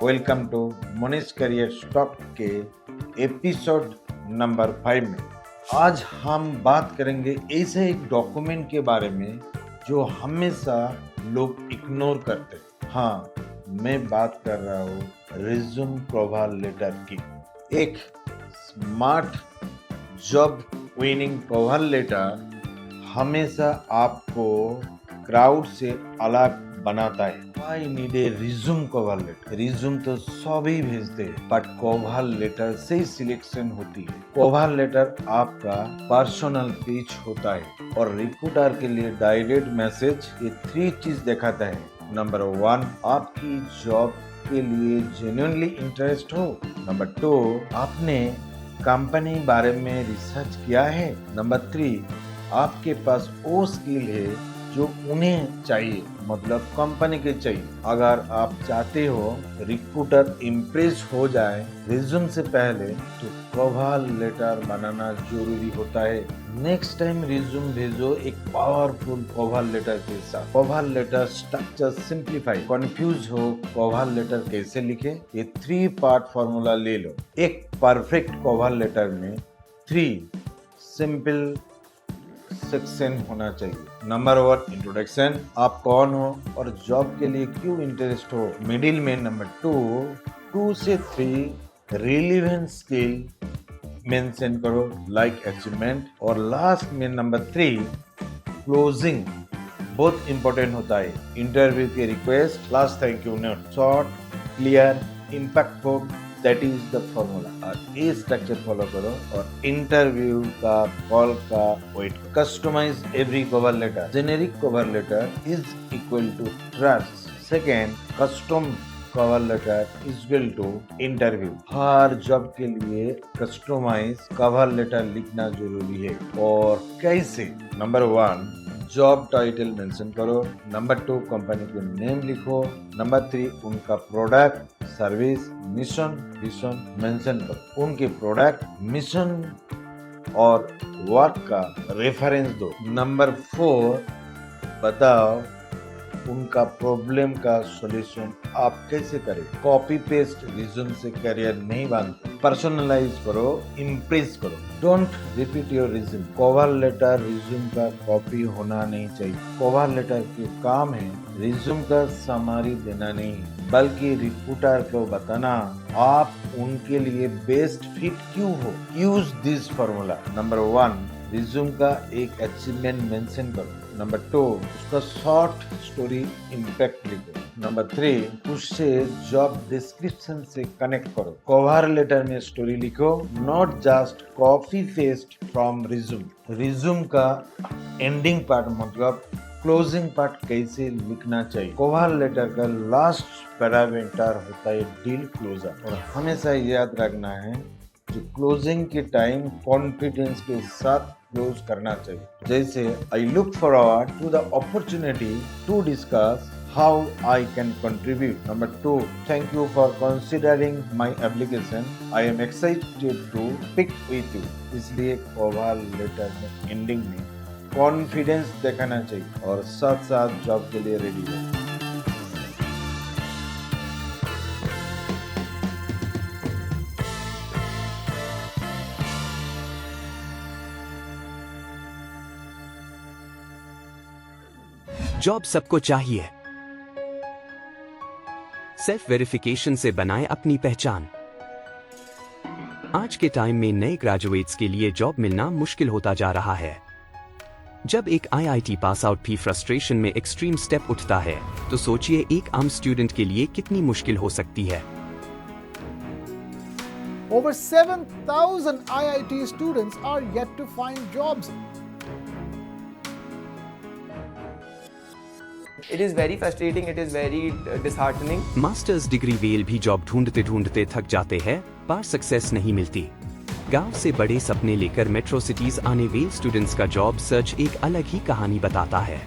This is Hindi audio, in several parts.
Welcome to Manish career stock के एपिसोड नंबर 5 में। आज हम बात करेंगे ऐसे एक डॉक्यूमेंट के बारे में जो हमेशा लोग इग्नोर करते हैं। हाँ, मैं बात कर रहा हूँ रिज्यूम कवर लेटर की। एक smart job winning cover letter हमेशा आपको क्राउड से अलग बनाता है। I need a resume cover letter. Resume तो सभी भेजते हैं, बट कवर लेटर से सिलेक्शन होती है। कवर लेटर आपका पर्सनल पिच होता है और रिक्रूटर के लिए डायरेक्ट मैसेज। ये 3 चीज दिखाता है। नंबर 1, आपकी जॉब के लिए जेन्युइनली इंटरेस्ट हो। नंबर 2, आपने कंपनी बारे में रिसर्च किया है। नंबर 3, आपके पास वो स्किल है जो उन्हें चाहिए, मतलब कंपनी के चाहिए। अगर आप चाहते हो रिक्रूटर इम्प्रेस हो जाए रिज्यूम से पहले, तो कवर लेटर बनाना जरूरी होता है। नेक्स्ट टाइम रिज्यूम भेजो एक पावरफुल कवर लेटर के साथ। Cover letter structure simplify. Confuse हो कवर लेटर कैसे लिखे, ये 3 पार्ट फॉर्मूला ले लो। एक परफेक्ट कवर लेटर में 3 सिंपल सेक्शन होना चाहिए। नंबर 1, इंट्रोडक्शन, आप कौन हो और जॉब के लिए क्यों इंटरेस्ट हो। मिडिल में नंबर 2 से 3 रिलेवेंट स्किल मेंशन करो, लाइक अचीवमेंट। और लास्ट में नंबर 3 क्लोजिंग बहुत इंपॉर्टेंट होता है। इंटरव्यू के request, last thank you note, short, clear, impactful, that is the formula. और ये स्ट्रक्चर फॉलो करो और इंटरव्यू का, कॉल का wait. Customise every cover letter. Generic cover letter is equal to trust. Second, custom cover letter is equal to interview. हर जॉब के लिए कस्टमाइज कवर लेटर लिखना जरूरी है। और कैसे? नंबर 1, जॉब टाइटल मेंशन करो। नंबर 2, कंपनी के नेम लिखो। नंबर 3, उनका product, service, mission, vision mention करो। उनके प्रोडक्ट, मिशन और वर्क का रेफरेंस दो। नंबर 4, बताओ उनका प्रॉब्लम का सॉल्यूशन आप कैसे करें। कॉपी पेस्ट रिज्यूम से करियर नहीं बांधते। पर्सनलाइज करो, इम्प्रेस करो। Don't repeat your resume. Cover letter resume का कॉपी होना नहीं चाहिए। कवर लेटर के काम है रिज्यूम का समरी देना नहीं, बल्कि रिक्रूटर को बताना आप उनके लिए बेस्ट फिट क्यों हो। Use this formula. Number 1, resume का एक अचीवमेंट मेंशन करो। नंबर 2, उसका शॉर्ट स्टोरी इम्पैक्ट लिखो। नंबर 3, उससे जॉब डिस्क्रिप्शन से कनेक्ट करो। कवर लेटर में स्टोरी लिखो, not just copy paste from resume. Resume का एंडिंग पार्ट मतलब क्लोजिंग पार्ट कैसे लिखना चाहिए। कवर लेटर का लास्ट पैरामीटर होता है डील क्लोजर। और हमेशा याद रखना है जो क्लोजिंग के टाइम कॉन्फिडेंस के साथ क्लोज करना चाहिए। जैसे, I look forward to the opportunity to discuss how I can contribute. Number 2, thank you for considering my application, I am excited to speak with you. इसलिए कवर लेटर में एंडिंग में कॉन्फिडेंस दिखाना चाहिए और साथ साथ जॉब के लिए रेडी हो। जॉब सबको चाहिए। सेल्फ वेरिफिकेशन से बनाए अपनी पहचान। आज के टाइम में नए ग्रेजुएट्स के लिए जॉब मिलना मुश्किल होता जा रहा है। जब एक आईआईटी पास आउट भी फ्रस्ट्रेशन में एक्सट्रीम स्टेप उठता है, तो सोचिए एक आम स्टूडेंट के लिए कितनी मुश्किल हो सकती है। Over 7,000 IIT students are yet to find jobs. It is very frustrating, it is very disheartening. Masters degree well भी जॉब ढूंढते ढूंढते थक जाते हैं, पर सक्सेस नहीं मिलती। गांव से बड़े सपने लेकर मेट्रो सिटीज आने वेल स्टूडेंट्स का जॉब सर्च एक अलग ही कहानी बताता है।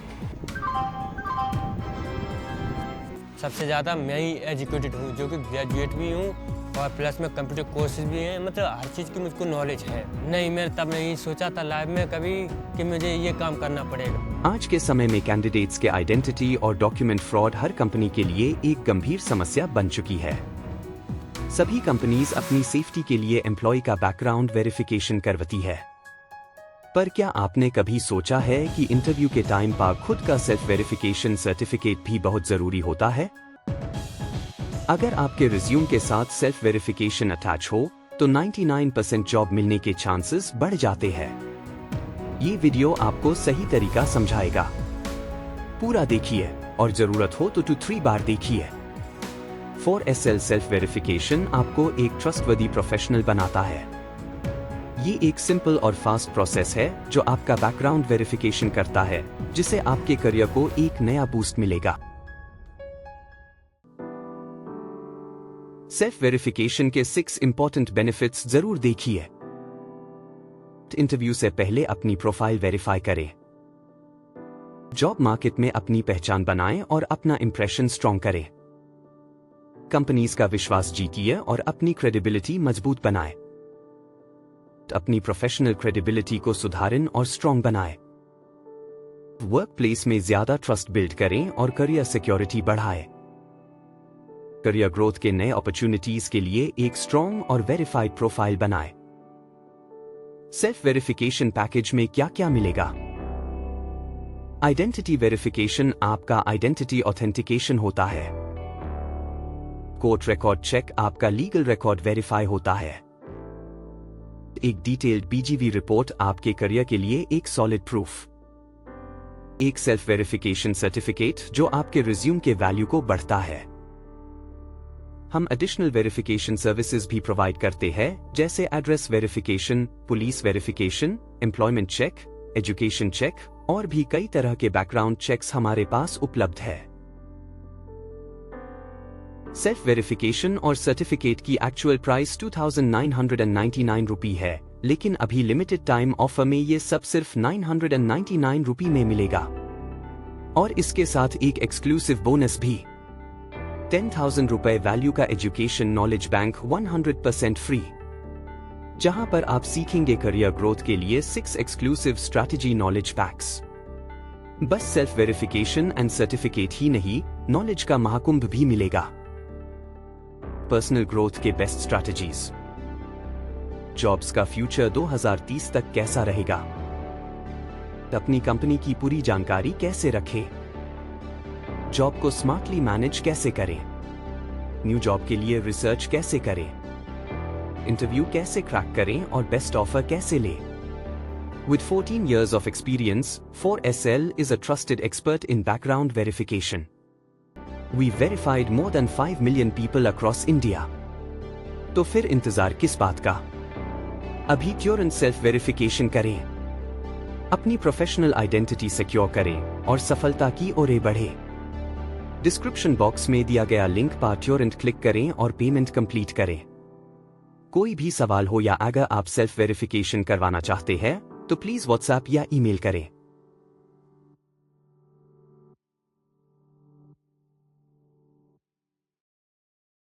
सबसे ज़्यादा मैं ही एजुकेटेड हूँ, जो कि ग्रेजुएट भी हूँ और प्लस में कंप्यूटर कोर्सेज भी हैं। मतलब हर चीज़ की मुझको नॉलेज है। नहीं, मैंने तब नहीं सोचा था लाइफ में कभी कि मुझे ये काम करना पड़ेगा। आज के समय में कैंडिडेट्स के आइडेंटिटी और डॉक्यूमेंट फ्रॉड हर कंपनी के लिए एक गंभीर समस्या बन चुकी है। सभी कंपनीज अपनी सेफ्टी के लिए एम्प्लॉय का बैकग्राउंड वेरिफिकेशन करवाती है। पर क्या आपने कभी सोचा है कि इंटरव्यू के टाइम पर खुद का सेल्फ वेरिफिकेशन सर्टिफिकेट भी बहुत जरूरी होता है? अगर आपके रिज्यूम के साथ सेल्फ वेरिफिकेशन अटैच हो तो 99% जॉब मिलने के चांसेस बढ़ जाते हैं। ये वीडियो आपको सही तरीका समझाएगा। पूरा देखिए और जरूरत हो तो 2-3 बार देखिए। 4SL सेल्फ वेरिफिकेशन आपको एक ट्रस्टवर्दी प्रोफेशनल बनाता है। ये एक सिंपल और फास्ट प्रोसेस है जो आपका बैकग्राउंड वेरिफिकेशन करता है, जिससे आपके करियर को एक नया बूस्ट मिलेगा। सेल्फ वेरिफिकेशन के 6 इंपॉर्टेंट बेनिफिट्स जरूर देखिए। इंटरव्यू से पहले अपनी प्रोफाइल वेरीफाई करें। जॉब मार्केट में अपनी पहचान बनाएं और अपना इंप्रेशन स्ट्रॉन्ग करें। कंपनीज का विश्वास जीतिए और अपनी क्रेडिबिलिटी मजबूत बनाएं। अपनी प्रोफेशनल क्रेडिबिलिटी को सुधारें और स्ट्रॉन्ग बनाएं। वर्क प्लेस में ज्यादा ट्रस्ट बिल्ड करें और करियर सिक्योरिटी बढ़ाएं। करियर ग्रोथ के नए अपॉर्चुनिटीज के लिए एक स्ट्रॉन्ग और वेरीफाइड प्रोफाइल बनाएं। सेल्फ वेरिफिकेशन पैकेज में क्या क्या मिलेगा? आइडेंटिटी वेरिफिकेशन आपका आइडेंटिटी ऑथेंटिकेशन होता है। कोर्ट रिकॉर्ड चेक आपका लीगल रिकॉर्ड वेरीफाई होता है। एक डिटेल्ड BGV रिपोर्ट आपके करियर के लिए एक सॉलिड प्रूफ। एक सेल्फ वेरिफिकेशन सर्टिफिकेट जो आपके रिज्यूम के वैल्यू को बढ़ता है। हम एडिशनल वेरिफिकेशन सर्विसेज भी प्रोवाइड करते हैं, जैसे address verification, police verification, employment check, education check और भी कई तरह के बैकग्राउंड चेक्स हमारे पास उपलब्ध है। सेल्फ वेरिफिकेशन और सर्टिफिकेट की एक्चुअल प्राइस 2,999 रुपये है, लेकिन अभी लिमिटेड टाइम ऑफर में ये सब सिर्फ 999 रुपये में मिलेगा। और इसके साथ एक एक्सक्लूसिव बोनस भी, 10,000 रुपए वैल्यू का एजुकेशन नॉलेज बैंक 100% फ्री, जहां पर आप सीखेंगे करियर ग्रोथ के लिए 6 एक्सक्लूसिव स्ट्रैटेजी नॉलेज पैक्स। बस सेल्फ वेरिफिकेशन एंड सर्टिफिकेट ही नहीं, नॉलेज का महाकुंभ भी मिलेगा। पर्सनल ग्रोथ के बेस्ट स्ट्रैटेजीज, जॉब्स का फ्यूचर 2030 तक कैसा रहेगा, अपनी कंपनी की पूरी जानकारी कैसे रखें, जॉब को स्मार्टली मैनेज कैसे करें, न्यू जॉब के लिए रिसर्च कैसे करें, इंटरव्यू कैसे क्रैक करें और बेस्ट ऑफर कैसे लें। With 14 years of experience, 4SL is a trusted expert in background verification. We verified more than 5 million people across India. तो फिर इंतजार किस बात का? अभी तुरंत सेल्फ वेरिफिकेशन करें, अपनी प्रोफेशनल आइडेंटिटी सिक्योर करें और सफलता की ओर बढ़े। डिस्क्रिप्शन बॉक्स में दिया गया लिंक पर तुरंत क्लिक करें और पेमेंट कंप्लीट करें। कोई भी सवाल हो या अगर आप सेल्फ वेरिफिकेशन करवाना चाहते हैं तो प्लीज व्हाट्सएप या ईमेल करें।